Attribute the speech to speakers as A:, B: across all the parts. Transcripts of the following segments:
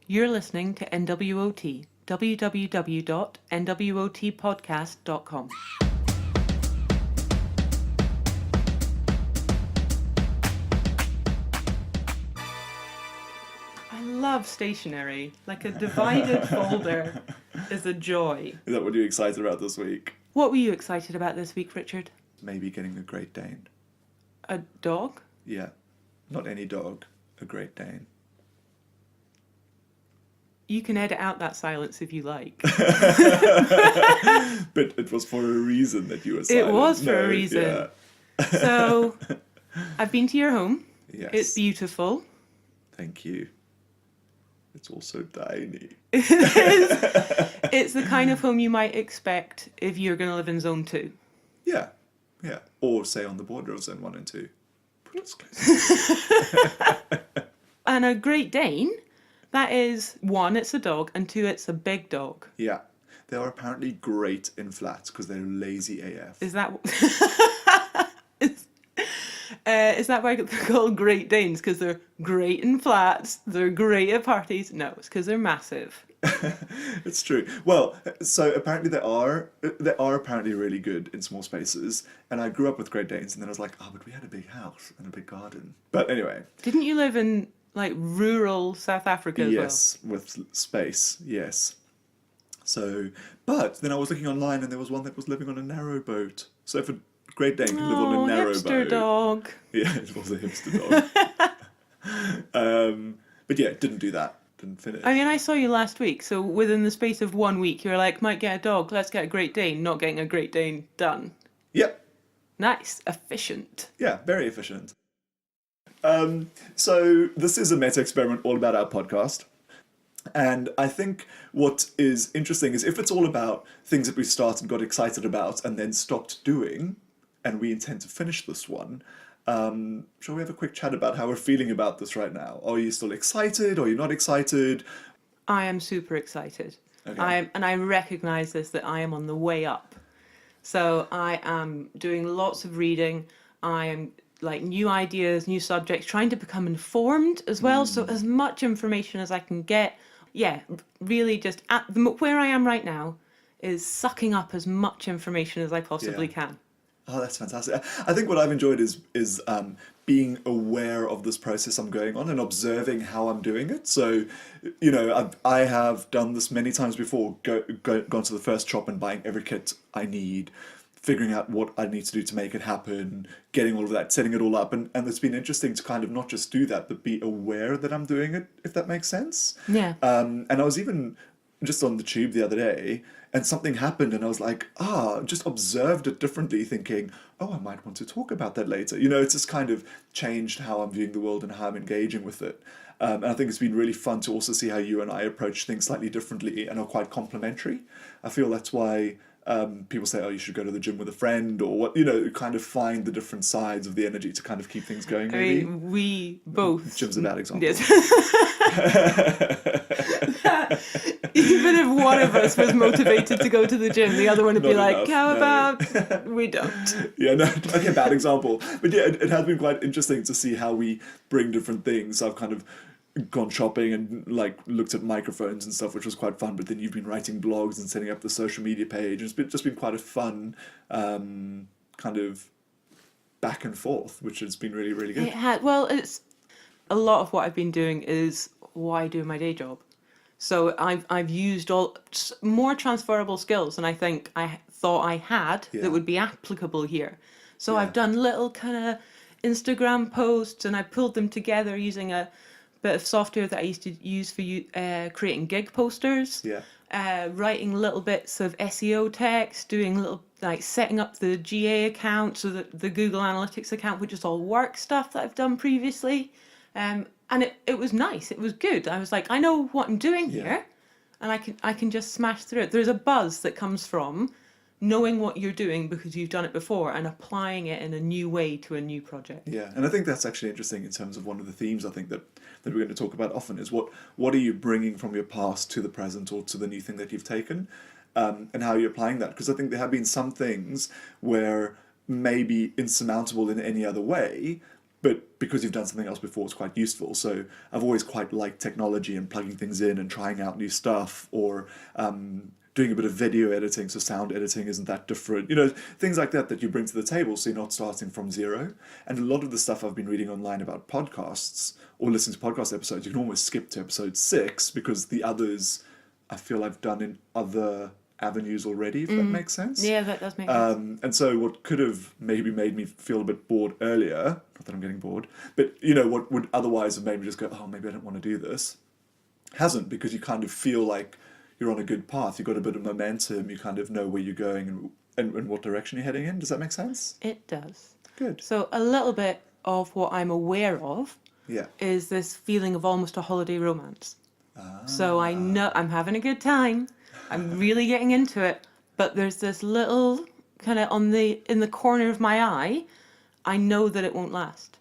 A: You're listening to NWOT, www.nwotpodcast.com. I love stationery. Like a divided folder is a joy.
B: Is that what you're excited about this week?
A: What were you excited about this week, Richard?
B: Maybe getting a Great Dane.
A: A dog?
B: Yeah. Not any dog, a Great Dane.
A: You can edit out that silence if you like.
B: But it was for a reason that you were silent.
A: It was for a reason.
B: Yeah.
A: So, I've been to your home.
B: Yes.
A: It's beautiful.
B: Thank you. It's also tiny.
A: It's the kind of home you might expect if you're going to live in Zone 2.
B: Yeah. Yeah. Or say on the border of Zone 1 and 2. Put us close.
A: And a Great Dane, that is, one, it's a dog, and two, it's a big dog.
B: Yeah. They are apparently great in flats because they're lazy AF.
A: Is that is that why they're called Great Danes? Because they're great in flats, they're great at parties? No, it's because they're massive.
B: It's true. Well, so apparently they are apparently really good in small spaces. And I grew up with Great Danes, and then I was like, oh, but we had a big house and a big garden. But anyway.
A: Didn't you live in like rural South Africa as well?
B: Yes, with space. Yes. So, but then I was looking online, and there was one that was living on a narrow boat. So if a Great Dane can live on a narrow
A: hipster
B: boat.
A: dog.
B: Yeah, it was a hipster dog. But yeah, didn't do that. Didn't finish.
A: I mean, I saw you last week, so within the space of 1 week, you were like, might get a dog, let's get a Great Dane. Not getting a Great Dane, done.
B: Yep.
A: Nice. Efficient.
B: Yeah, very efficient. So this is a meta experiment all about our podcast. And I think what is interesting is if it's all about things that we started and got excited about and then stopped doing, and we intend to finish this one, shall we have a quick chat about how we're feeling about this right now? Are you still excited? Are you not excited?
A: I am super excited.
B: Okay.
A: And I recognise this, that I am on the way up. So I am doing lots of reading. I am like new ideas, new subjects, trying to become informed as well. So as much information as I can get. Yeah, really just where I am right now is sucking up as much information as I possibly can.
B: Oh, that's fantastic. I think what I've enjoyed is being aware of this process I'm going on and observing how I'm doing it. So, you know, I have done this many times before, gone to the first shop and buying every kit I need, figuring out what I need to do to make it happen, getting all of that, setting it all up. And it's been interesting to kind of not just do that, but be aware that I'm doing it, if that makes sense.
A: Yeah.
B: And I was even just on the tube the other day, and something happened, and I was like, just observed it differently, thinking, oh, I might want to talk about that later. You know, it's just kind of changed how I'm viewing the world and how I'm engaging with it. And I think it's been really fun to also see how you and I approach things slightly differently and are quite complementary. I feel that's why people say, oh, you should go to the gym with a friend, or what, you know, kind of find the different sides of the energy to kind of keep things going. Maybe.
A: I mean, we both.
B: Gym's a bad example.
A: Yes. Even if one of us was motivated to go to the gym, the other one would be like, about we don't?
B: Yeah, no, okay, bad example. But yeah, it has been quite interesting to see how we bring different things. I've kind of gone shopping and like looked at microphones and stuff, which was quite fun. But then you've been writing blogs and setting up the social media page. It's just been quite a fun kind of back and forth, which has been really, really good.
A: It had, well, it's a lot of what I've been doing is what I do in my day job. So I've used all more transferable skills than I think I thought I had that would be applicable here. So I've done little kind of Instagram posts, and I pulled them together using a bit of software that I used to use for creating gig posters.
B: Yeah.
A: Writing little bits of SEO text, doing little like setting up the GA account, so that the Google Analytics account, which is all work stuff that I've done previously. And it was nice. It was good. I was like, I know what I'm doing here, and I can just smash through it. There's a buzz that comes from knowing what you're doing because you've done it before and applying it in a new way to a new project.
B: Yeah, and I think that's actually interesting in terms of one of the themes I think that we're going to talk about often is what are you bringing from your past to the present or to the new thing that you've taken, and how you're applying that. Because I think there have been some things where maybe insurmountable in any other way, but because you've done something else before, it's quite useful. So I've always quite liked technology and plugging things in and trying out new stuff, or doing a bit of video editing, so sound editing isn't that different. You know, things like that you bring to the table, so you're not starting from zero. And a lot of the stuff I've been reading online about podcasts or listening to podcast episodes, you can almost skip to episode 6 because the others I feel I've done in other avenues already, if that makes sense.
A: Yeah, that does make sense.
B: And so what could have maybe made me feel a bit bored earlier, not that I'm getting bored, but you know, what would otherwise have made me just go, oh, maybe I don't want to do this, hasn't, because you kind of feel like you're on a good path, you've got a bit of momentum, you kind of know where you're going and what direction you're heading in. Does that make sense?
A: It does.
B: Good.
A: So a little bit of what I'm aware of is this feeling of almost a holiday romance. So I know I'm having a good time, I'm really getting into it, but there's this little kind of in the corner of my eye, I know that it won't last.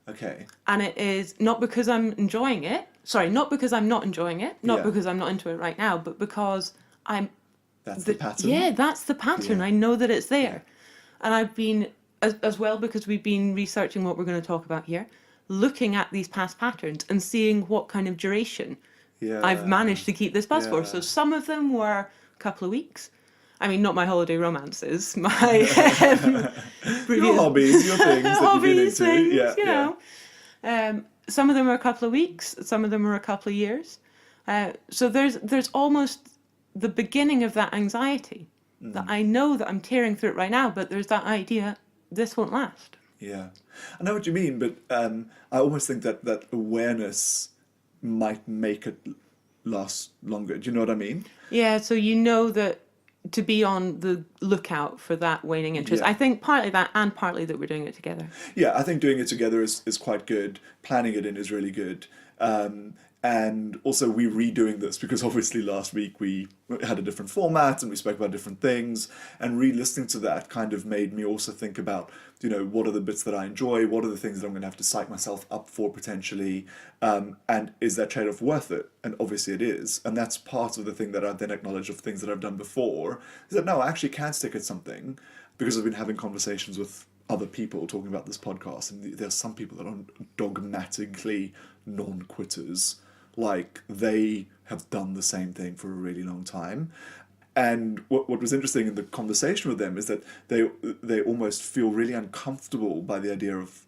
B: Okay.
A: And it is not because I'm enjoying it. Sorry, not because I'm not enjoying it, not because I'm not into it right now, but because
B: That's the pattern.
A: Yeah, that's the pattern.
B: Yeah.
A: I know that it's there. And I've been, as well, because we've been researching what we're going to talk about here, looking at these past patterns and seeing what kind of duration I've managed to keep this buzz for. So some of them were a couple of weeks. I mean, not my holiday romances, my previous
B: your hobbies, your things that
A: hobbies,
B: you've been into.
A: things, you know. Some of them are a couple of weeks, some of them are a couple of years. So there's almost the beginning of that anxiety that I know that I'm tearing through it right now, but there's that idea, this won't last.
B: Yeah. I know what you mean, but I almost think that awareness might make it last longer. Do you know what I mean?
A: Yeah, so you know that to be on the lookout for that waning interest.
B: Yeah.
A: I think partly that and partly that we're doing it together.
B: Yeah, I think doing it together is quite good. Planning it in is really good. And also we redoing this because obviously last week we had a different format and we spoke about different things, and re-listening to that kind of made me also think about, you know, what are the bits that I enjoy, what are the things that I'm going to have to psych myself up for potentially, and is that trade-off worth it? And obviously it is. And that's part of the thing that I then acknowledge of things that I've done before, is that no, I actually can stick at something because I've been having conversations with other people talking about this podcast, and there's some people that are dogmatically non-quitters. Like, they have done the same thing for a really long time. And what was interesting in the conversation with them is that they almost feel really uncomfortable by the idea of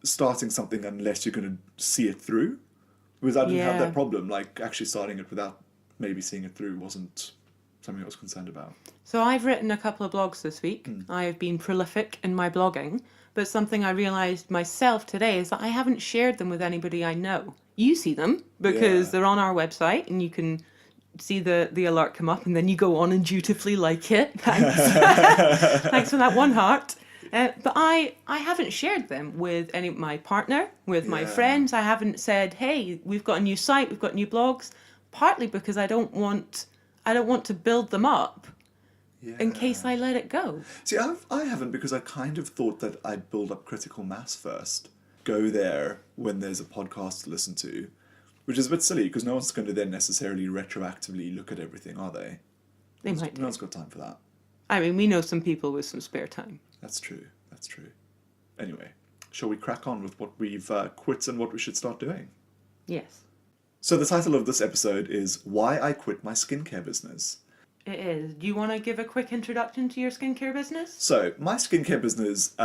B: starting something unless you're going to see it through. Because I didn't have that problem. Like, actually starting it without maybe seeing it through wasn't something I was concerned about.
A: So I've written a couple of blogs this week. I have been prolific in my blogging, but something I realised myself today is that I haven't shared them with anybody I know. You see them because they're on our website and you can see the alert come up, and then you go on and dutifully like it. Thanks. Thanks for that one heart. But I haven't shared them with my partner, with my friends. I haven't said, hey, we've got a new site, we've got new blogs, partly because I don't want to build them up in case I let it go.
B: See, I haven't, because I kind of thought that I'd build up critical mass first. Go there when there's a podcast to listen to, which is a bit silly because no one's going to then necessarily retroactively look at everything, are they?
A: They might.
B: No one's got time for that.
A: I mean, we know some people with some spare time.
B: That's true. That's true. Anyway, shall we crack on with what we've quit and what we should start doing?
A: Yes.
B: So the title of this episode is Why I Quit My Skincare Business.
A: It is. Do you want to give a quick introduction to your skincare business?
B: So, my skincare business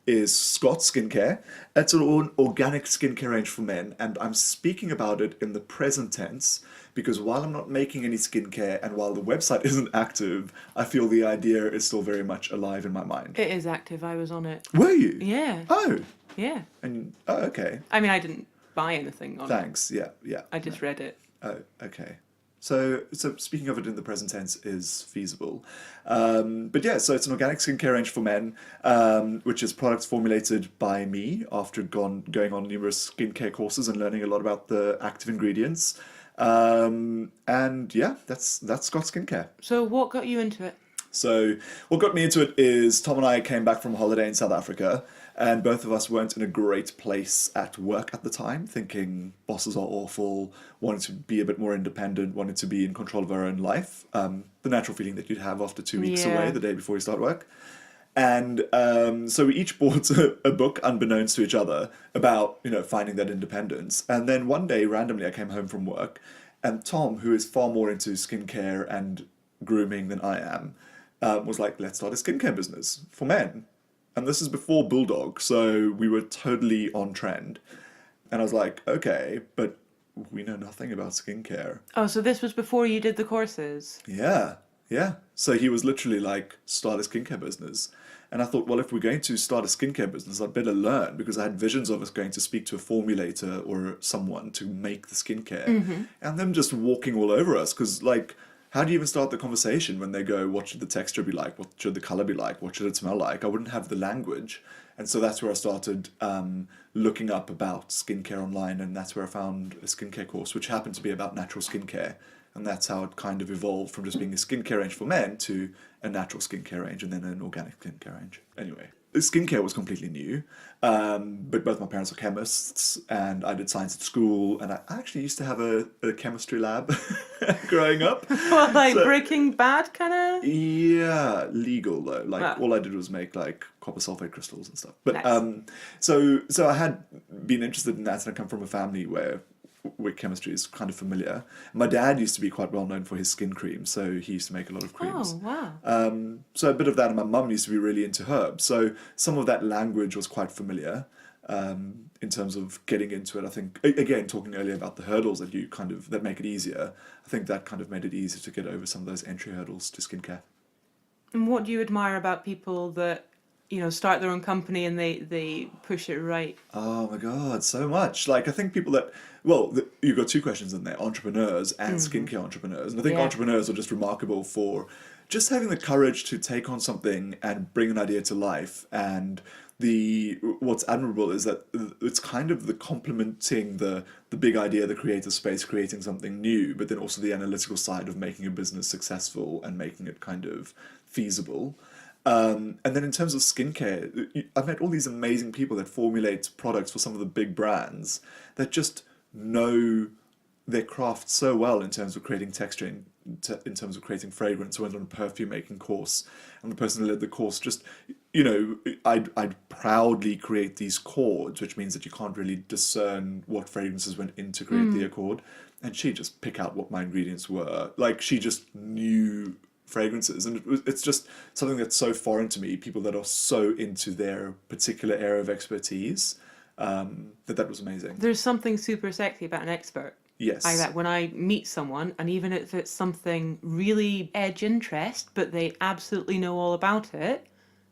B: is Scott Skincare. It's an organic skincare range for men, and I'm speaking about it in the present tense because while I'm not making any skincare and while the website isn't active, I feel the idea is still very much alive in my mind.
A: It is active. I was on it.
B: Were you?
A: Yeah.
B: Oh.
A: Yeah.
B: And okay.
A: I mean, I didn't buy anything on it.
B: Thanks. Yeah.
A: I just read it.
B: Oh, okay. So speaking of it in the present tense is feasible. But yeah, so it's an organic skincare range for men, which is products formulated by me after going on numerous skincare courses and learning a lot about the active ingredients. And yeah, that's Scott Skincare.
A: So what got you into it?
B: So what got me into it is Tom and I came back from holiday in South Africa, and both of us weren't in a great place at work at the time, thinking bosses are awful, wanted to be a bit more independent, wanted to be in control of our own life. The natural feeling that you'd have after 2 weeks away, the day before you start work. And so we each bought a book, unbeknownst to each other, about, finding that independence. And then one day, randomly, I came home from work, and Tom, who is far more into skincare and grooming than I am, was like, let's start a skincare business for men. And this is before Bulldog, so we were totally on trend. And I was like, okay, but we know nothing about skincare.
A: Oh, so this was before you did the courses?
B: Yeah, yeah. So he was literally like, start a skincare business. And I thought, well, if we're going to start a skincare business, I'd better learn, because I had visions of us going to speak to a formulator or someone to make the skincare and them just walking all over us. Because, like, how do you even start the conversation when they go, what should the texture be like? What should the color be like? What should it smell like? I wouldn't have the language. And so that's where I started looking up about skincare online. And that's where I found a skincare course, which happened to be about natural skincare. And that's how it kind of evolved from just being a skincare range for men to a natural skincare range and then an organic skincare range. Anyway, skincare was completely new, but both my parents are chemists and I did science at school, and I actually used to have a chemistry lab growing up.
A: Well, like Breaking Bad kind of?
B: Yeah, legal though. Like,
A: Wow.
B: all I did was make like copper sulfate crystals and stuff. But
A: Nice.
B: so I had been interested in that, and I come from a family where chemistry is kind of familiar. My dad used to be quite well known for his skin cream, so he used to make a lot of creams.
A: Oh, wow.
B: So a bit of that, and my mum used to be really into herbs. So some of that language was quite familiar in terms of getting into it. I think, again, talking earlier about the hurdles that make it easier, I think that kind of made it easier to get over some of those entry hurdles to skincare.
A: And what do you admire about people that, start their own company and they push it right?
B: Oh my God, so much. Like, I think people that, you've got two questions in there, entrepreneurs and skincare entrepreneurs. And I think
A: Yeah.
B: entrepreneurs are just remarkable for just having the courage to take on something and bring an idea to life. And what's admirable is that it's kind of the complementing the big idea, the creative space, creating something new, but then also the analytical side of making a business successful and making it kind of feasible. And then in terms of skincare, I've met all these amazing people that formulate products for some of the big brands that just know their craft so well in terms of creating texture, in terms of creating fragrance. I went on a perfume making course, and the person who led the course just, I'd proudly create these chords, which means that you can't really discern what fragrances went in to create the accord. And she'd just pick out what my ingredients were. Like, she just knew fragrances, and it's just something that's so foreign to me, people that are so into their particular area of expertise, that was amazing.
A: There's something super sexy about an expert.
B: Yes.
A: Like that, when I meet someone, and even if it's something really edge interest, but they absolutely know all about it,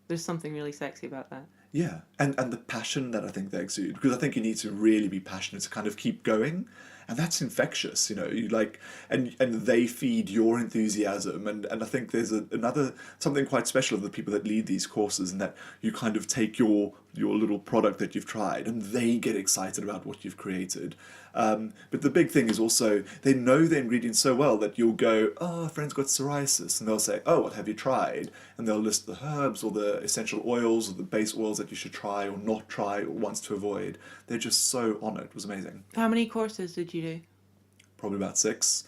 A: there's something really sexy about that.
B: Yeah, and the passion that I think they exude, because I think you need to really be passionate to kind of keep going, and that's infectious, you like, and they feed your enthusiasm, and I think there's another something quite special of the people that lead these courses, and that you kind of take your little product that you've tried, and they get excited about what you've created. But the big thing is also they know the ingredients so well that you'll go, oh, a friend's got psoriasis, and they'll say, oh, what have you tried? And they'll list the herbs or the essential oils or the base oils that you should try or not try or ones to avoid. They're just so on it. It was amazing.
A: How many courses did you do?
B: Probably about 6,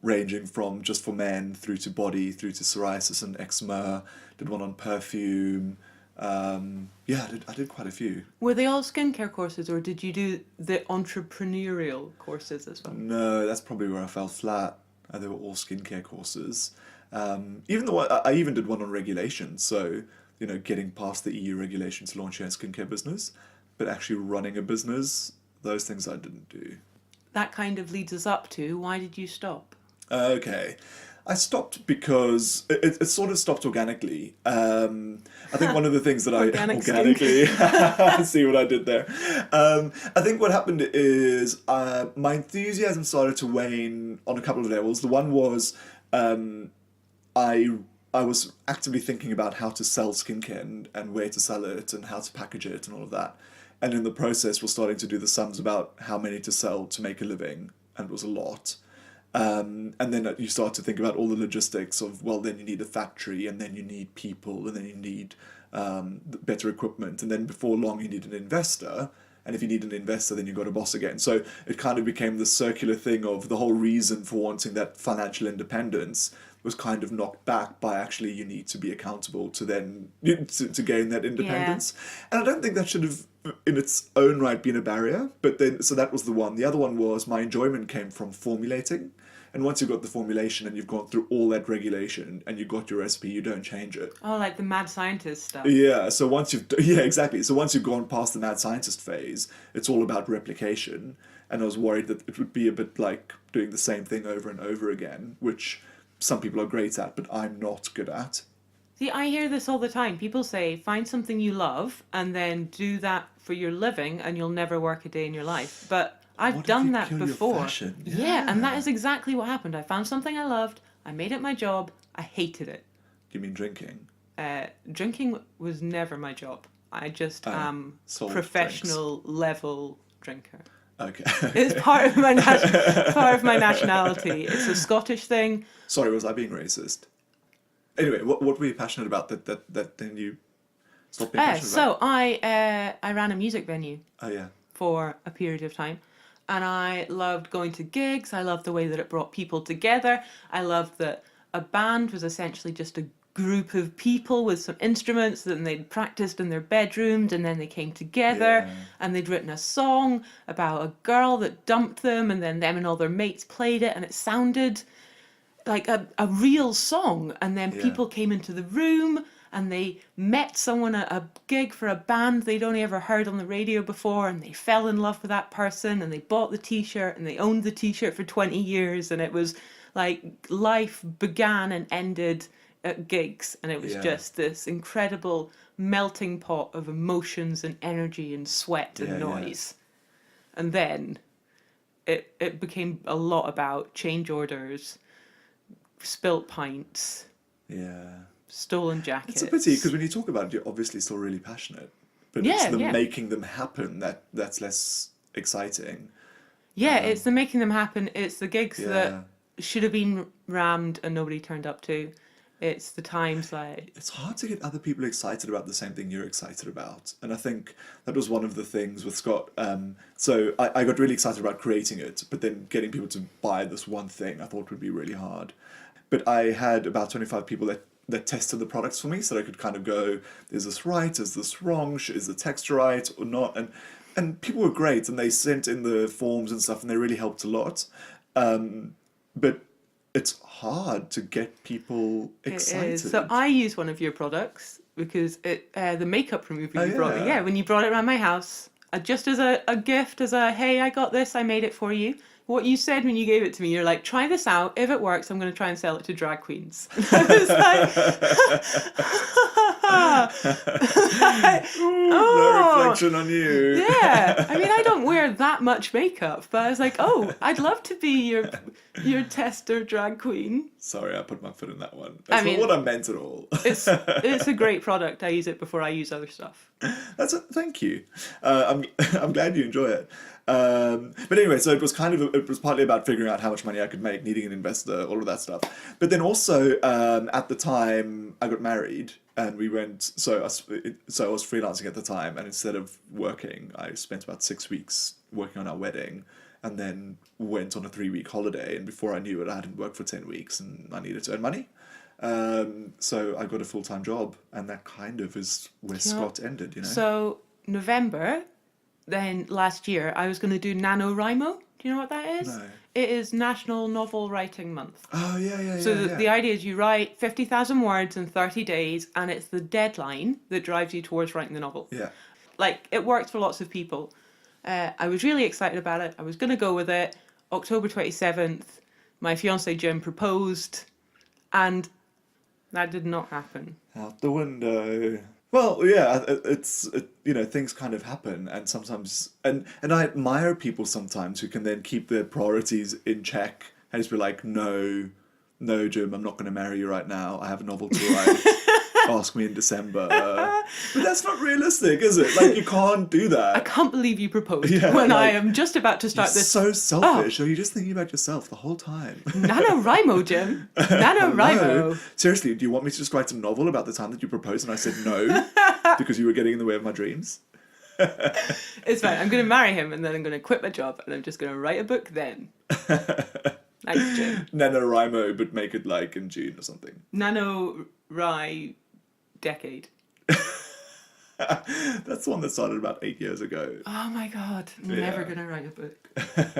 B: ranging from just for men through to body, through to psoriasis and eczema. Did one on perfume. Yeah, I did quite a few.
A: Were they all skincare courses, or did you do the entrepreneurial courses as well?
B: No, that's probably where I fell flat. They were all skincare courses. Even though I even did one on regulation, so getting past the EU regulation to launch your own skincare business, but actually running a business, those things I didn't do.
A: That kind of leads us up to, why did you stop?
B: Okay. I stopped because it sort of stopped organically. I think one of the things that organically see what I did there. I think what happened is my enthusiasm started to wane on a couple of levels. The one was I was actively thinking about how to sell skincare and where to sell it and how to package it and all of that. And in the process, was starting to do the sums about how many to sell to make a living, and it was a lot. And then you start to think about all the logistics of, well, then you need a factory, and then you need people, and then you need better equipment, and then before long you need an investor, and if you need an investor, then you've got a boss again. So it kind of became the circular thing of the whole reason for wanting that financial independence was kind of knocked back by actually you need to be accountable to then to gain that independence. And I don't think that should have in its own right been a barrier, but then so that was the one. The other one was my enjoyment came from formulating. And once you've got the formulation and you've gone through all that regulation and you've got your recipe, you don't change it.
A: Oh, like the mad scientist stuff.
B: Yeah, so once exactly. So once you've gone past the mad scientist phase, it's all about replication. And I was worried that it would be a bit like doing the same thing over and over again, which some people are great at, but I'm not good at.
A: See, I hear this all the time. People say, find something you love and then do that for your living and you'll never work a day in your life. But I've done that before. Yeah, and that is exactly what happened. I found something I loved, I made it my job, I hated it.
B: Do you mean drinking?
A: Drinking was never my job. I just am professional level drinker.
B: Okay.
A: It's part of my nationality. It's a Scottish thing.
B: Sorry, was I being racist? Anyway, what were you passionate about that then you stopped being passionate about?
A: So I ran a music venue.
B: Oh yeah.
A: For a period of time. And I loved going to gigs. I loved the way that it brought people together. I loved that a band was essentially just a group of people with some instruments that they'd practiced in their bedrooms, and then they came together and they'd written a song about a girl that dumped them, and then them and all their mates played it, and it sounded like a real song. And then people came into the room and they met someone at a gig for a band they'd only ever heard on the radio before, and they fell in love with that person, and they bought the t-shirt and they owned the t-shirt for 20 years, and it was like life began and ended at gigs, and it was just this incredible melting pot of emotions and energy and sweat and noise. And then it became a lot about change orders, spilt pints, stolen jackets.
B: It's a pity, because when you talk about it, you're obviously still really passionate. But it's the making them happen that's less exciting.
A: Yeah, it's the making them happen. It's the gigs that should have been rammed and nobody turned up to. It's the times like...
B: It's hard to get other people excited about the same thing you're excited about. And I think that was one of the things with Scott. So I got really excited about creating it, but then getting people to buy this one thing I thought would be really hard. But I had about 25 people that tested the products for me, so I could kind of go, is this right, is this wrong, is the text right or not? And people were great, and they sent in the forms and stuff, and they really helped a lot. But it's hard to get people excited.
A: It is. So I use one of your products because the makeup remover you brought me. Yeah, when you brought it around my house, just as a gift, hey, I got this, I made it for you. What you said when you gave it to me, you're like, try this out. If it works, I'm going to try and sell it to drag queens. And I was like,
B: no reflection on you.
A: Yeah. I mean, I don't wear that much makeup, but I was like, I'd love to be your tester drag queen.
B: Sorry, I put my foot in that one. That's not what I meant at all.
A: It's a great product. I use it before I use other stuff.
B: Thank you. I'm glad you enjoy it. But anyway, so it was partly about figuring out how much money I could make, needing an investor, all of that stuff. But then also, at the time, I got married, and we went. So I was freelancing at the time, and instead of working, I spent about 6 weeks working on our wedding, and then went on a 3-week holiday. And before I knew it, I hadn't worked for 10 weeks, and I needed to earn money. So I got a full-time job, and that kind of is where Scott ended.
A: So November. Then last year, I was going to do NaNoWriMo. Do you know what that is?
B: No.
A: It is National Novel Writing Month.
B: Oh, yeah.
A: So the idea is you write 50,000 words in 30 days, and it's the deadline that drives you towards writing the novel.
B: Yeah.
A: Like, it works for lots of people. I was really excited about it. I was going to go with it. October 27th, my fiancé Jim proposed, and that did not happen.
B: Out the window. Well, yeah, things kind of happen, and sometimes, and I admire people sometimes who can then keep their priorities in check and just be like, no, Jim, I'm not going to marry you right now. I have a novel to write. Ask me in December. But that's not realistic, is it? Like, you can't do that.
A: I can't believe you proposed when I am just about to start this.
B: So selfish. Or you're just thinking about yourself the whole time.
A: NaNoWriMo, Jim. NaNoWriMo.
B: No. Seriously, do you want me to just write a novel about the time that you proposed and I said no because you were getting in the way of my dreams?
A: It's fine. I'm going to marry him, and then I'm going to quit my job, and I'm just going to write a book then. Thanks, Jim.
B: NaNoWriMo, but make it like in June or something.
A: NaNoWriMo decade.
B: That's the one that started about 8 years ago.
A: Oh my God, I'm
B: Yeah.
A: never going to write a book.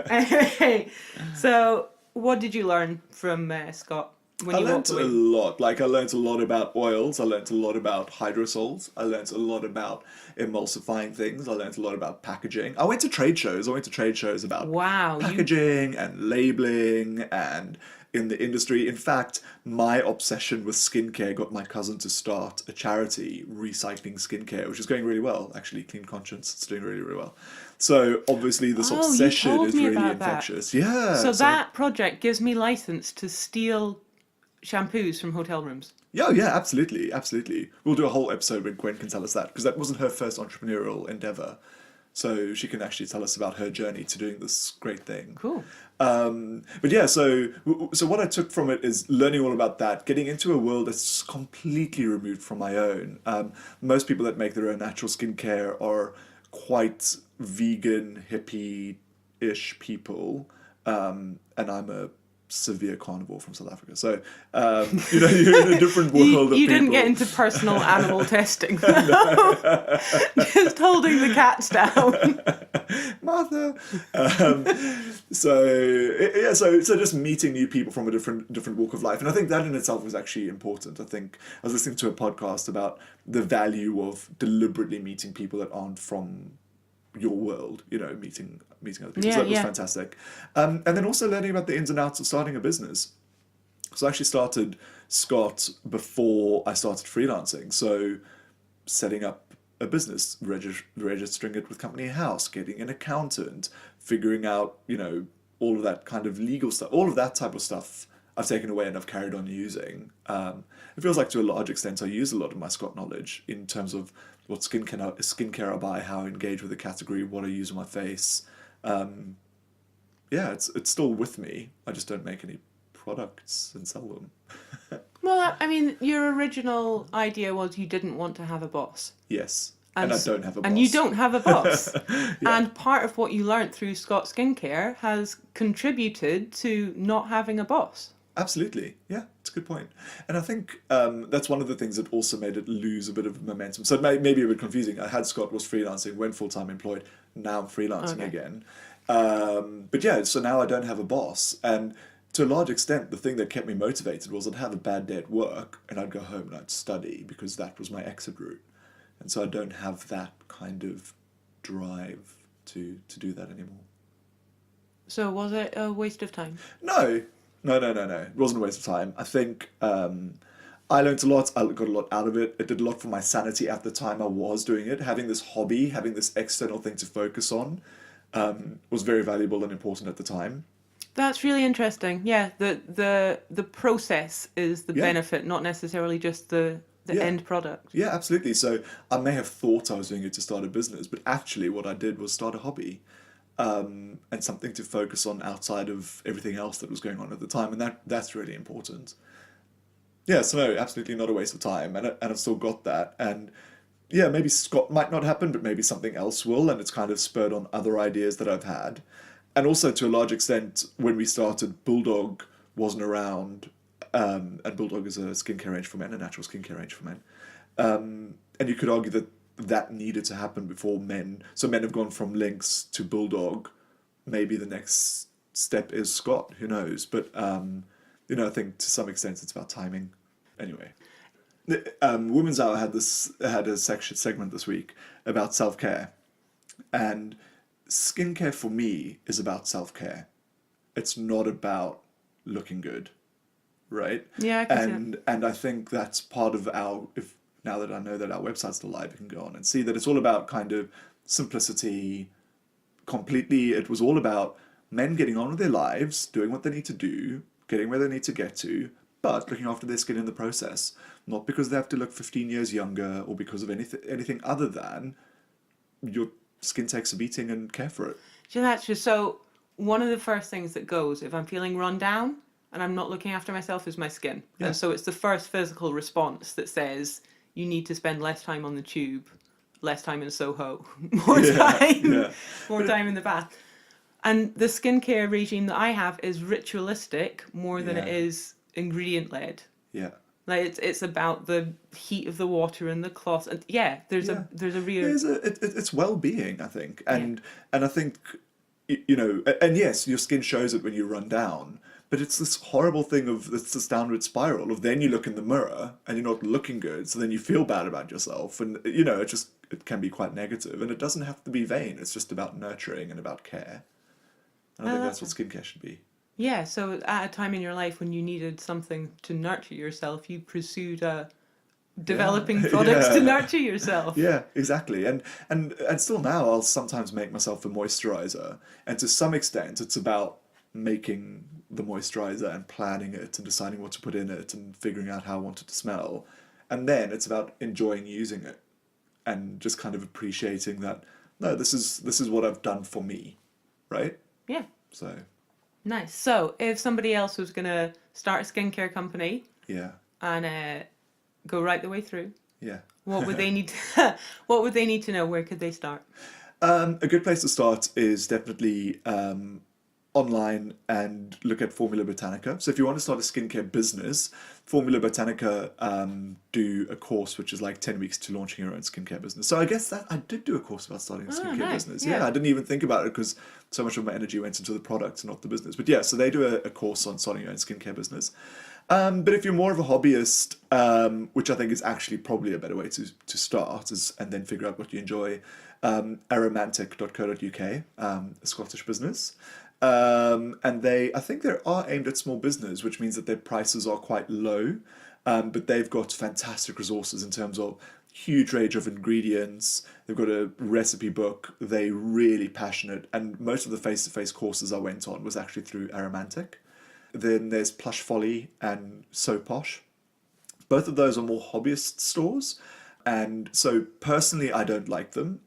A: Anyway, so what did you learn from Scott when
B: I
A: you
B: learned
A: walked
B: a
A: away?
B: lot. Like, I learned a lot about oils. I learned a lot about hydrosols. I learned a lot about emulsifying things. I learned a lot about packaging. I went to trade shows. About
A: Wow, you
B: packaging and labeling and in the industry. In fact, my obsession with skincare got my cousin to start a charity recycling skincare, which is going really well. Actually, Clean Conscience, it's doing really, really well. So obviously, this
A: you
B: obsession
A: told
B: is
A: me
B: really
A: about that.
B: infectious. Yeah.
A: So that project gives me license to steal shampoos from hotel rooms.
B: Yeah, absolutely, absolutely. We'll do a whole episode when Gwen can tell us that, because that wasn't her first entrepreneurial endeavor. So she can actually tell us about her journey to doing this great thing.
A: Cool.
B: But yeah, so what I took from it is learning all about that, getting into a world that's completely removed from my own. Most people that make their own natural skincare are quite vegan, hippie-ish people, and I'm a severe carnivore from South Africa. So, you're in a different world of people.
A: You didn't get into personal animal testing, though. Just holding the cats down.
B: Martha. So just meeting new people from a different walk of life, and I think that in itself was actually important. I think I was listening to a podcast about the value of deliberately meeting people that aren't from your world, meeting other people.
A: Yeah,
B: So that was
A: yeah.
B: fantastic. And then also learning about the ins and outs of starting a business. So I actually started Scott before I started freelancing. So setting up a business, registering it with Company House, getting an accountant, figuring out, all of that kind of legal stuff, all of that type of stuff I've taken away and I've carried on using. It feels like to a large extent I use a lot of my Scott knowledge in terms of what skincare I buy, how I engage with the category, what I use on my face. It's still with me. I just don't make any products and sell them.
A: Well, I mean, your original idea was you didn't want to have a boss.
B: Yes. And I don't have a boss.
A: And you don't have a boss.
B: Yeah.
A: And part of what you learnt through Scott Skincare has contributed to not having a boss.
B: Absolutely. Yeah, it's a good point. And I think that's one of the things that also made it lose a bit of momentum. So it may be a bit confusing. I had Scott was freelancing, went full-time employed. Now I'm freelancing again. But yeah, so now I don't have a boss. And to a large extent, the thing that kept me motivated was I'd have a bad day at work and I'd go home and I'd study because that was my exit route. And so I don't have that kind of drive to do that anymore.
A: So was it a waste of time?
B: No. It wasn't a waste of time. I think I learned a lot. I got a lot out of it. It did a lot for my sanity at the time I was doing it. Having this hobby, having this external thing to focus on was very valuable and important at the time.
A: That's really interesting. Yeah, the process is the benefit, not necessarily just the end product.
B: Yeah, absolutely. So I may have thought I was doing it to start a business, but actually what I did was start a hobby. And something to focus on outside of everything else that was going on at the time, and that's really important. Yeah, so no, absolutely not a waste of time, and I've still got that, and yeah, maybe Scott might not happen, but maybe something else will, and it's kind of spurred on other ideas that I've had, and also to a large extent, when we started, Bulldog wasn't around, and Bulldog is a skincare range for men, a natural skincare range for men, and you could argue that needed to happen before men. So men have gone from Lynx to Bulldog. Maybe the next step is Scott. Who knows? But I think to some extent it's about timing. Anyway, Women's Hour had a segment this week about self-care, and skincare for me is about self-care. It's not about looking good, right?
A: Yeah, I can see that.
B: And I think that's part of now that I know that our website's still live, you can go on and see that it's all about kind of simplicity. Completely, it was all about men getting on with their lives, doing what they need to do, getting where they need to get to, but looking after their skin in the process. Not because they have to look 15 years younger or because of anything other than your skin takes a beating and care for it.
A: So that's just so one of the first things that goes if I'm feeling run down and I'm not looking after myself is my skin.
B: Yeah.
A: And so it's the first physical response that says you need to spend less time on the tube, less time in Soho, more time in the bath. And the skincare regime that I have is ritualistic more than it
B: Yeah.
A: is ingredient led.
B: Yeah.
A: Like it's about the heat of the water and the cloth, and yeah,
B: Yeah.
A: there's a real
B: There's it's well-being, I think.
A: yeah.
B: And I think you know, and yes, your skin shows it when you run down, but it's this horrible thing of this downward spiral of then you look in the mirror and you're not looking good, so then you feel bad about yourself, and you know, it can be quite negative, and it doesn't have to be vain. It's just about nurturing and about care. And I
A: I
B: think
A: love
B: that's what
A: that.
B: skincare should be.
A: Yeah, so at a time in your life when you needed something to nurture yourself, you pursued
B: Yeah.
A: developing products to
B: Yeah.
A: nurture yourself.
B: Yeah, exactly. And still now I'll sometimes make myself a moisturizer. And to some extent it's about making the moisturizer and planning it and deciding what to put in it and figuring out how I want it to smell. And then it's about enjoying using it and just kind of appreciating that no, this is what I've done for me, right?
A: Yeah,
B: So,
A: nice. So if somebody else was gonna start a skincare company
B: yeah.
A: and go right the way through,
B: Yeah.
A: what would they need to, what would they need to know? Where could they start?
B: A good place to start is definitely online and look at Formula Botanica. So if you want to start a skincare business, Formula Botanica do a course which is like 10 weeks to launching your own skincare business. So I guess that I did do a course about starting a
A: Oh,
B: skincare
A: nice.
B: business.
A: Yeah.
B: Yeah, I didn't even think about it because so much of my energy went into the product and not the business. But yeah, so they do a course on starting your own skincare business. But if you're more of a hobbyist, which I think is actually probably a better way to start, and then figure out what you enjoy, aromantic.co.uk, a Scottish business. And I think they are aimed at small business, which means that their prices are quite low, but they've got fantastic resources in terms of huge range of ingredients. They've got a recipe book. They're really passionate, and most of the face-to-face courses I went on was actually through Aromantic. Then there's Plush Folly and So Posh. Both of those are more hobbyist stores. And so personally, I don't like them.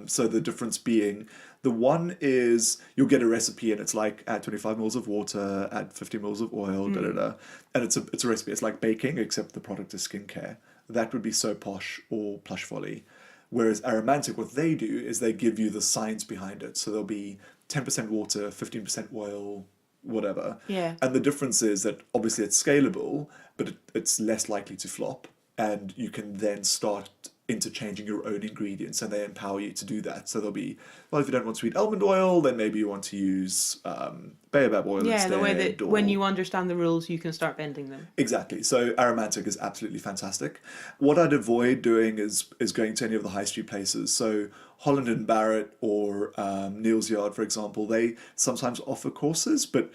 B: So the difference being, the one is you'll get a recipe and it's like add 25 mils of water, add 50 mils of oil, da da da. And it's a recipe. It's like baking, except the product is skincare. That would be So Posh or Plush Folly. Whereas Aromantic, what they do is they give you the science behind it. So there'll be 10% water, 15% oil, whatever.
A: Yeah.
B: And the difference is that obviously it's scalable, but it's less likely to flop. And you can then start interchanging your own ingredients, and they empower you to do that. So there'll be, well, if you don't want sweet almond oil, then maybe you want to use baobab oil
A: Yeah,
B: instead.
A: the way that
B: or...
A: when you understand the rules, you can start bending them.
B: Exactly. So Aromantic is absolutely fantastic. What I'd avoid doing is going to any of the high street places. So Holland and Barrett or Neal's Yard, for example, they sometimes offer courses, but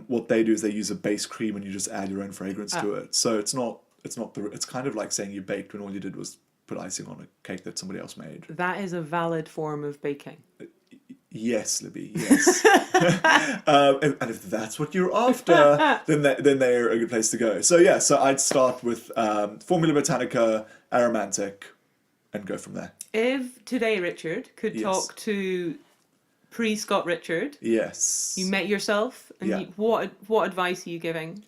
B: what they do is they use a base cream and you just add your own fragrance to it. So it's kind of like saying you baked when all you did was put icing on a cake that somebody else made.
A: That is a valid form of baking.
B: Yes, Libby, yes. And if that's what you're after, then they're a good place to go. So yeah, so I'd start with Formula Botanica, Aromantic, and go from there.
A: If today Richard could
B: Yes.
A: talk to pre-Scott Richard,
B: Yes.
A: you met yourself, and
B: Yeah.
A: what advice are you giving?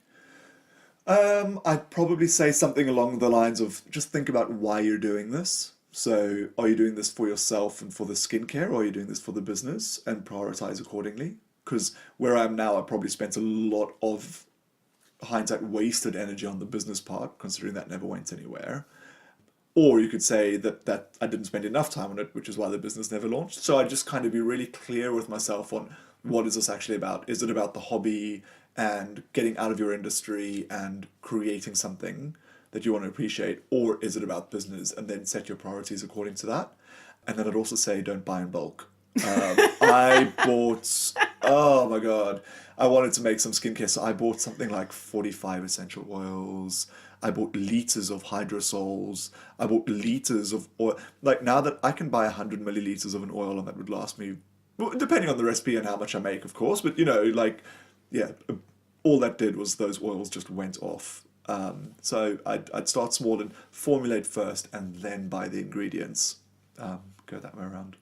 B: I'd probably say something along the lines of just think about why you're doing this. So, are you doing this for yourself and for the skincare, or are you doing this for the business, and prioritize accordingly? Because where I am now, I probably spent a lot of hindsight wasted energy on the business part, considering that never went anywhere. Or you could say that I didn't spend enough time on it, which is why the business never launched. So I just kind of be really clear with myself on what is this actually about? Is it about the hobby and getting out of your industry and creating something that you want to appreciate? Or is it about business? And then set your priorities according to that. And then I'd also say don't buy in bulk. I bought, oh my God, I wanted to make some skincare. So I bought something like 45 essential oils. I bought liters of hydrosols. I bought liters of oil. Like now that I can buy 100 milliliters of an oil and that would last me, well, depending on the recipe and how much I make, of course. But, you know, like, yeah, all that did was those oils just went off. So I'd start small and formulate first and then buy the ingredients. Go that way around.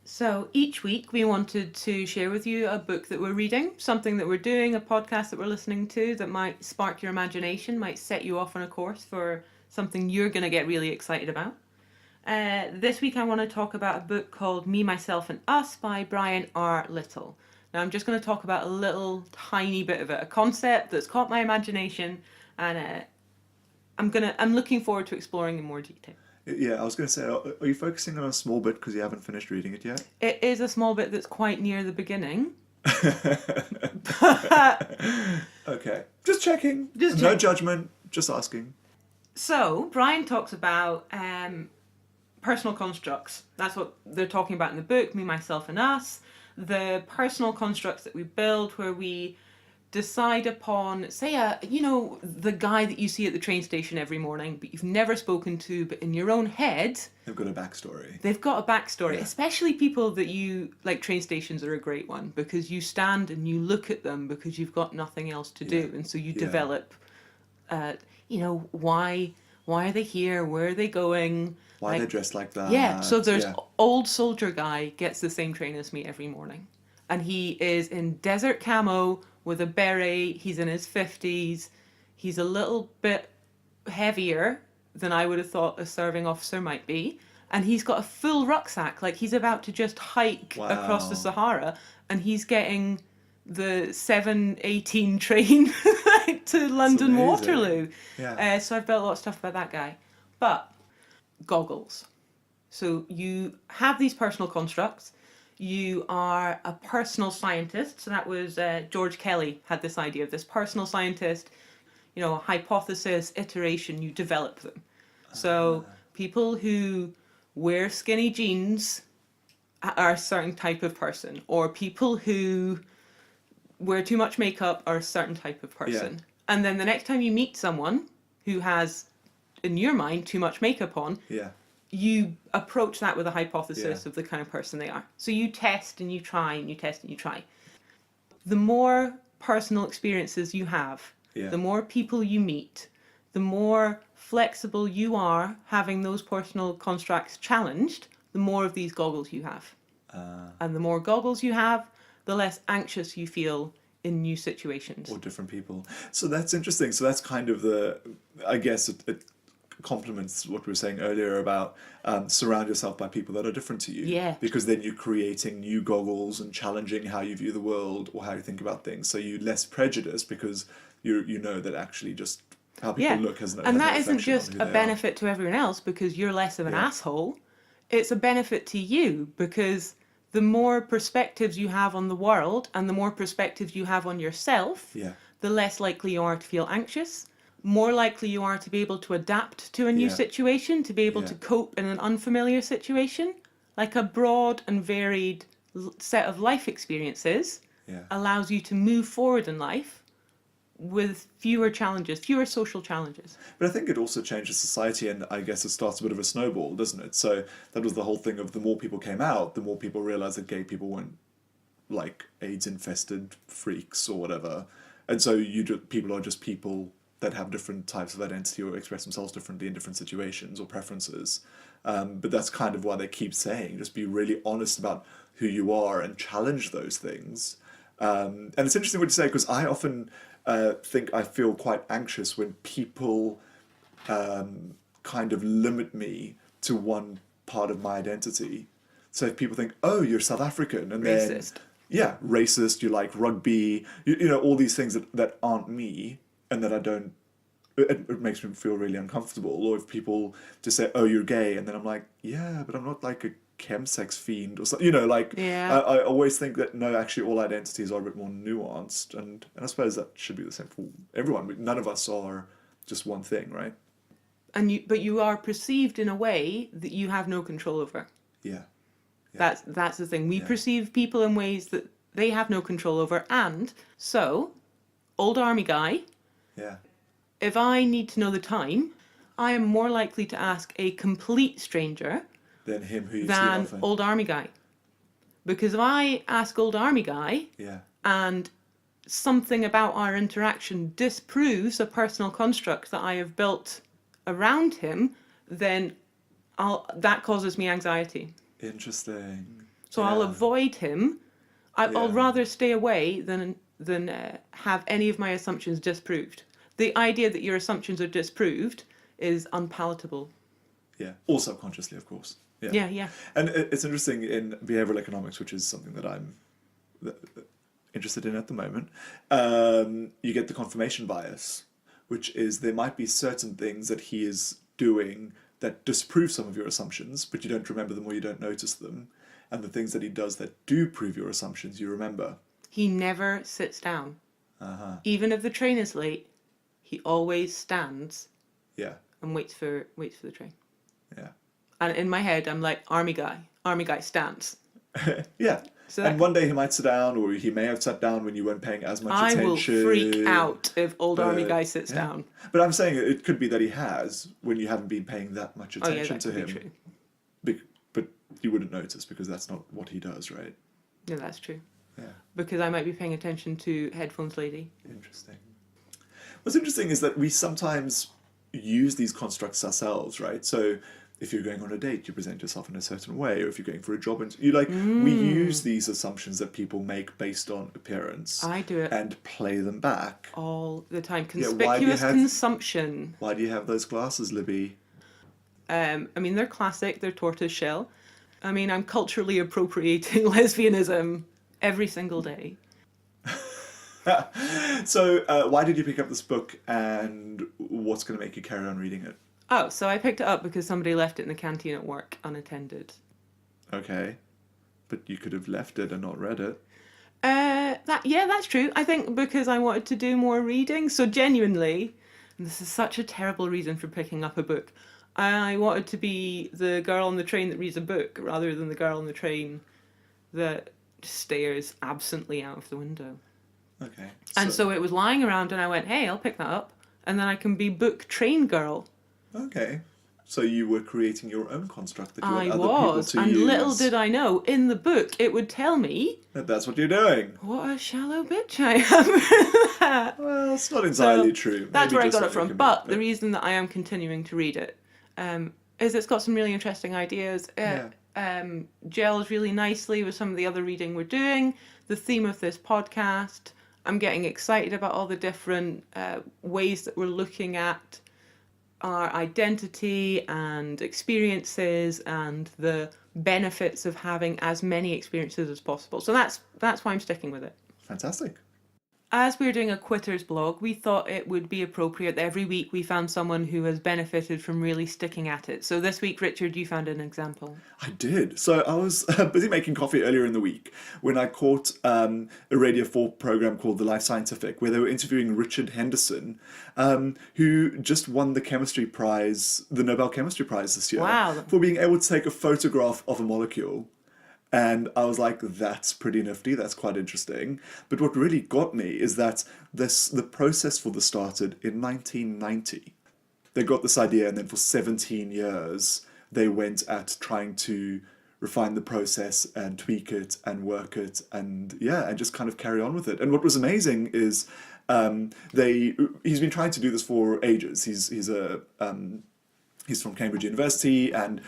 A: So each week we wanted to share with you a book that we're reading, something that we're doing, a podcast that we're listening to that might spark your imagination, might set you off on a course for something you're going to get really excited about. This week I want to talk about a book called Me, Myself and Us by Brian R. Little. Now I'm just going to talk about a little tiny bit of it, a concept that's caught my imagination, and I'm looking forward to exploring in more detail.
B: Yeah, I was going to say, are you focusing on a small bit because you haven't finished reading it yet?
A: It is a small bit that's quite near the beginning. But
B: Okay, just checking.
A: Just
B: No
A: check.
B: judgment, just asking.
A: So Brian talks about personal constructs. That's what they're talking about in the book, Me, Myself and Us. The personal constructs that we build where we decide upon, say, the guy that you see at the train station every morning, but you've never spoken to, but in your own head,
B: They've got a backstory.
A: they've got a backstory.
B: Yeah.
A: Especially people that you, like, train stations are a great one because you stand and you look at them because you've got nothing else to do.
B: Yeah.
A: And so you
B: Yeah.
A: develop, why are they here? Where are they going?
B: Why they're dressed like that.
A: Yeah, so there's
B: Yeah.
A: old soldier guy gets the same train as me every morning. And he is in desert camo with a beret. He's in his 50s. He's a little bit heavier than I would have thought a serving officer might be. And he's got a full rucksack, like he's about to just hike across the
B: Wow.
A: Sahara. And he's getting the 7:18 train to London
B: amazing.
A: Waterloo.
B: Yeah.
A: So I've built a lot of stuff about that guy. But goggles. So you have these personal constructs. You are a personal scientist. So that was George Kelly had this idea of this personal scientist, a hypothesis, iteration, you develop them. So people who wear skinny jeans are a certain type of person, or people who wear too much makeup are a certain type of person.
B: Yeah.
A: And then the next time you meet someone who has, in your mind, too much makeup on,
B: Yeah.
A: you approach that with a hypothesis
B: Yeah.
A: of the kind of person they are. So you test and you try and you test and you try. The more personal experiences you have,
B: Yeah.
A: the more people you meet, the more flexible you are having those personal constructs challenged, the more of these goggles you have. And the more goggles you have, the less anxious you feel in new situations.
B: Or different people. So that's interesting. So that's kind of I guess it complements what we were saying earlier about surround yourself by people that are different to you.
A: Yeah.
B: Because then you're creating new goggles and challenging how you view the world or how you think about things. So you're less prejudiced because you know that actually just how people look has no
A: And that
B: reflection
A: isn't
B: on
A: just
B: who
A: a
B: they are.
A: benefit to everyone else because you're less of an
B: Yeah.
A: asshole. It's a benefit to you because the more perspectives you have on the world and the more perspectives you have on yourself,
B: Yeah.
A: the less likely you are to feel anxious, more likely you are to be able to adapt to a new
B: Yeah.
A: situation, to be able
B: Yeah.
A: to cope in an unfamiliar situation. Like a broad and varied set of life experiences
B: Yeah.
A: allows you to move forward in life with fewer challenges, fewer social challenges.
B: But I think it also changes society, and I guess it starts a bit of a snowball, doesn't it? So that was the whole thing of the more people came out, the more people realized that gay people weren't like AIDS-infested freaks or whatever, and so people are just people that have different types of identity or express themselves differently in different situations or preferences. But that's kind of why they keep saying, just be really honest about who you are and challenge those things. And it's interesting what you say, because I often think I feel quite anxious when people kind of limit me to one part of my identity. So if people think, oh, you're South African, and
A: Racist.
B: then, yeah, racist, you like rugby, all these things that aren't me, and that I don't, it makes me feel really uncomfortable. Or if people just say, oh, you're gay, and then I'm like, yeah, but I'm not like a chemsex fiend or something,
A: Yeah.
B: I always think that, no, actually all identities are a bit more nuanced, and I suppose that should be the same for everyone. None of us are just one thing, right?
A: But you are perceived in a way that you have no control over.
B: Yeah.
A: That's the thing. We
B: Yeah.
A: perceive people in ways that they have no control over. And so, old army guy,
B: Yeah.
A: if I need to know the time, I am more likely to ask a complete stranger
B: Than him who you see
A: than
B: often.
A: old army guy. Because if I ask old army guy
B: Yeah.
A: and something about our interaction disproves a personal construct that I have built around him, then that causes me anxiety.
B: Interesting.
A: So I'll
B: Yeah.
A: avoid him. I'll
B: Yeah.
A: rather stay away than have any of my assumptions disproved. The idea that your assumptions are disproved is unpalatable.
B: Yeah. Or subconsciously, of course. Yeah.
A: Yeah, yeah.
B: And it's interesting in behavioral economics, which is something that I'm interested in at the moment. You get the confirmation bias, which is there might be certain things that he is doing that disprove some of your assumptions, but you don't remember them or you don't notice them. And the things that he does that do prove your assumptions, you remember.
A: He never sits down.
B: Uh-huh.
A: Even if the train is late, he always stands
B: Yeah.
A: and waits for the train.
B: Yeah.
A: And in my head, I'm like, army guy stands.
B: Yeah.
A: So
B: And one day he might sit down, or he may have sat down when you weren't paying as much
A: I will
B: attention.
A: freak out if old army
B: But,
A: guy sits
B: yeah.
A: down.
B: But I'm saying it could be that he has when you haven't been paying that much
A: Oh yeah,
B: attention
A: that
B: to
A: could be
B: him.
A: true.
B: But you wouldn't notice because that's not what he does, right?
A: Yeah, that's true.
B: Yeah.
A: Because I might be paying attention to headphones lady.
B: Interesting. What's interesting is that we sometimes use these constructs ourselves, right? So if you're going on a date, you present yourself in a certain way, or if you're going for a job, and we use these assumptions that people make based on appearance.
A: I do it
B: and play them back
A: all the time.
B: Yeah, why do you
A: Conspicuous
B: have-
A: consumption.
B: Why do you have those glasses, Libby?
A: I mean, they're classic. They're tortoise shell. I mean, I'm culturally appropriating lesbianism every single day.
B: So why did you pick up this book, and what's going to make you carry on reading it?
A: Oh, so I picked it up because somebody left it in the canteen at work unattended.
B: Okay, but you could have left it and not read it.
A: That's true. I think because I wanted to do more reading. So genuinely, and this is such a terrible reason for picking up a book, I wanted to be the girl on the train that reads a book rather than the girl on the train that stares absently out of the window.
B: Okay.
A: And so it was lying around and I went, hey, I'll pick that up. And then I can be book train girl.
B: Okay. So you were creating your own construct that you
A: I
B: want other
A: was.
B: people to
A: And
B: use.
A: little did I know, in the book, it would tell me
B: That's what you're doing.
A: what a shallow bitch I am.
B: Well, it's not entirely
A: So,
B: true.
A: That's
B: Maybe
A: where I
B: just
A: got it
B: what you
A: from.
B: can
A: But
B: make,
A: the reason that I am continuing to read it is it's got some really interesting ideas. It gels really nicely with some of the other reading we're doing. The theme of this podcast, I'm getting excited about all the different ways that we're looking at our identity and experiences and the benefits of having as many experiences as possible. So that's why I'm sticking with it.
B: Fantastic.
A: As we were doing a quitters blog, we thought it would be appropriate that every week we found someone who has benefited from really sticking at it. So this week, Richard, you found an example.
B: I did. So I was busy making coffee earlier in the week when I caught a Radio 4 program called The Life Scientific, where they were interviewing Richard Henderson, who just won the chemistry prize, the Nobel Chemistry Prize this year,
A: Wow.
B: for being able to take a photograph of a molecule. And I was like, that's pretty nifty, that's quite interesting. But what really got me is that the process for this started in 1990. They got this idea, and then for 17 years, they went at trying to refine the process and tweak it and work it and just kind of carry on with it. And what was amazing is he's been trying to do this for ages. He's from Cambridge University, and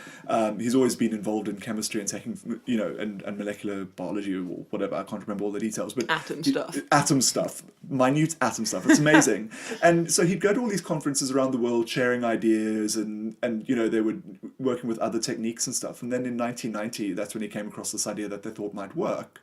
B: he's always been involved in chemistry and taking, and molecular biology or whatever. I can't remember all the details, but atom stuff, minute atom stuff. It's amazing. And so he'd go to all these conferences around the world, sharing ideas, and they were working with other techniques and stuff. And then in 1990, that's when he came across this idea that they thought might work.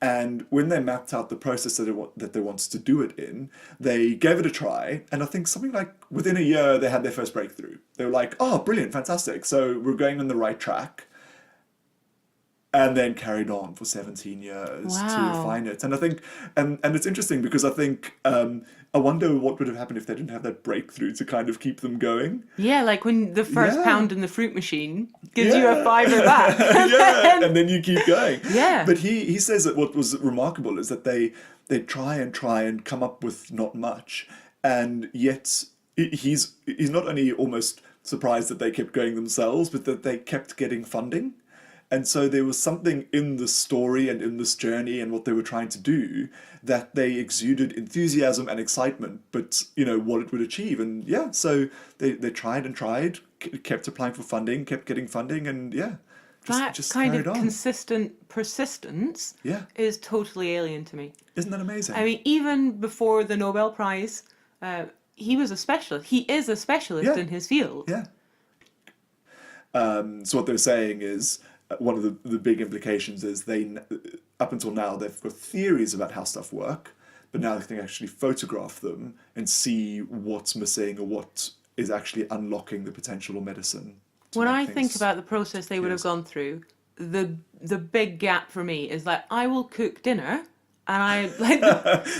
B: And when they mapped out the process that they wanted to do it in, they gave it a try. And I think something like within a year, they had their first breakthrough. They were like, oh, brilliant, fantastic. So we're going on the right track. And then carried on for 17 years to refine it. And I think, and it's interesting because I think, I wonder what would have happened if they didn't have that breakthrough to kind of keep them going.
A: Yeah, like when the first pound in the fruit machine gives you a $5 back.
B: And then you keep going.
A: Yeah.
B: But he says that what was remarkable is that they try and come up with not much. And yet he's not only almost surprised that they kept going themselves, but that they kept getting funding. And so there was something in the story and in this journey and what they were trying to do that they exuded enthusiasm and excitement, but, what it would achieve. And so they tried and tried, kept applying for funding, kept getting funding, and just
A: kind
B: carried
A: of
B: on.
A: consistent persistence is totally alien to me.
B: Isn't that amazing?
A: I mean, even before the Nobel Prize, he was a specialist. He is a specialist in his field.
B: Yeah. So what they're saying is one of the big implications is up until now they've got theories about how stuff work, but now they can actually photograph them and see what's missing or what is actually unlocking the potential of medicine.
A: When I think about the process they would have
B: Yes.
A: gone through, the big gap for me is like I will cook dinner and I like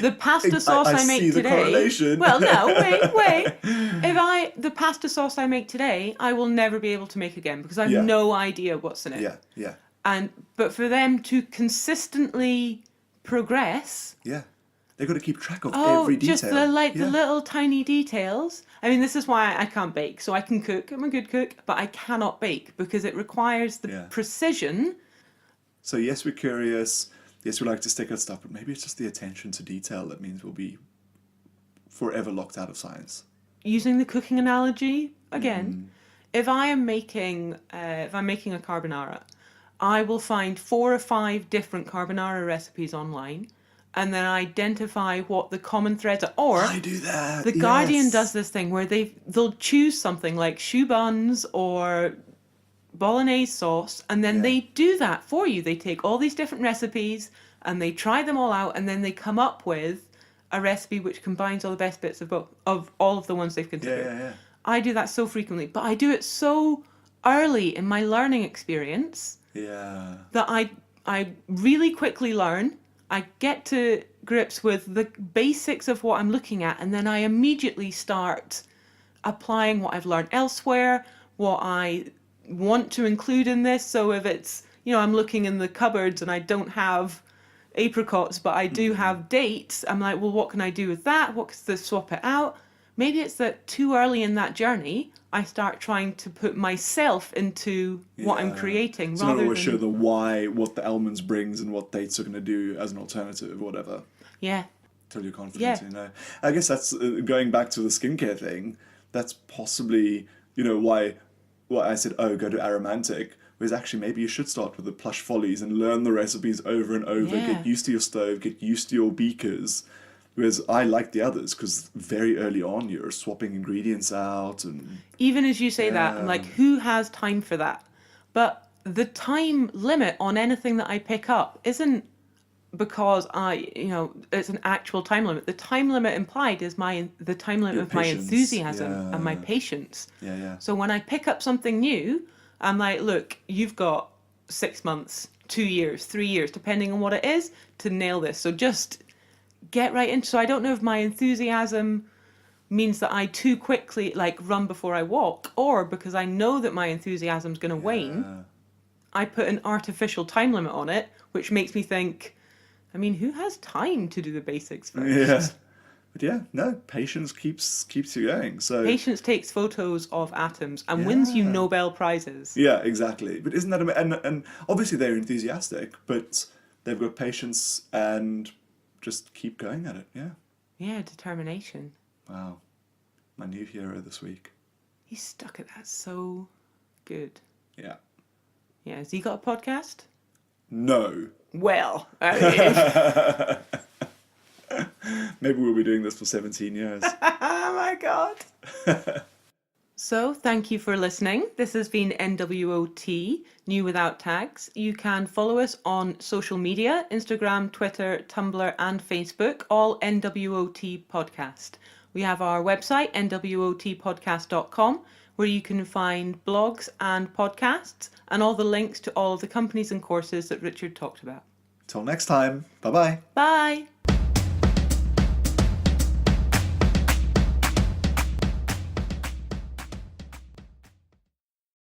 A: the pasta sauce I make
B: see the
A: today.
B: correlation.
A: Well, no, wait. The pasta sauce I make today, I will never be able to make again because I have
B: Yeah.
A: no idea what's in it.
B: Yeah.
A: But for them to consistently progress,
B: Yeah. They've got to keep track of every detail.
A: just the little tiny details. I mean, this is why I can't bake. So I can cook. I'm a good cook, but I cannot bake because it requires the precision.
B: So yes, we're curious. Yes, we like to stick at stuff, but maybe it's just the attention to detail that means we'll be forever locked out of science.
A: Using the cooking analogy again, if I'm making a carbonara, I will find 4 or 5 different carbonara recipes online, and then identify what the common threads are. Or
B: I do that.
A: The Guardian does this thing where they'll choose something like choux buns or bolognese sauce, and then they do that for you. They take all these different recipes and they try them all out, and then they come up with a recipe which combines all the best bits of all of the ones they've considered.
B: Yeah.
A: I do that so frequently, but I do it so early in my learning experience that I really quickly learn. I get to grips with the basics of what I'm looking at, and then I immediately start applying what I've learned elsewhere, what I want to include in this. So if it's, I'm looking in the cupboards and I don't have apricots, but I do have dates, I'm like, well, what can I do with that? What can I swap it out? Maybe it's that too early in that journey, I start trying to put myself into what I'm creating.
B: So
A: rather
B: not always
A: than
B: show the why, what the almonds brings and what dates are going to do as an alternative or whatever.
A: Yeah.
B: Till you're confident, I guess that's going back to the skincare thing. That's possibly, why I said, go to aromantic. Whereas actually maybe you should start with the Plush Follies and learn the recipes over and over.
A: Yeah.
B: Get used to your stove, get used to your beakers. Whereas I like the others because very early on you're swapping ingredients out. And
A: even as you say that, I'm like, who has time for that? But the time limit on anything that I pick up isn't because it's an actual time limit. The time limit implied is the time limit
B: Your
A: of my
B: patience.
A: enthusiasm and my patience.
B: Yeah.
A: So when I pick up something new, I'm like, look, you've got 6 months, 2 years, 3 years, depending on what it is, to nail this. So just get right into. So I don't know if my enthusiasm means that I too quickly run before I walk, or because I know that my enthusiasm's going to wane, I put an artificial time limit on it, which makes me think, I mean, who has time to do the basics first?
B: Yeah. But patience keeps you going. So
A: Patience takes photos of atoms and wins you Nobel Prizes.
B: yeah, exactly. But isn't that and obviously they're enthusiastic, but they've got patience and just keep going at it.
A: Yeah, determination.
B: Wow, my new hero this week.
A: He's stuck at that so good.
B: Yeah.
A: Has he got a podcast?
B: No.
A: Well, I mean,
B: Maybe we'll be doing this for 17 years.
A: oh my God. So, thank you for listening. This has been NWOT, New Without Tags. You can follow us on social media, Instagram, Twitter, Tumblr, and Facebook, all NWOT Podcast. We have our website, nwotpodcast.com, where you can find blogs and podcasts and all the links to all of the companies and courses that Richard talked about.
B: Till next time. Bye-bye.
A: Bye.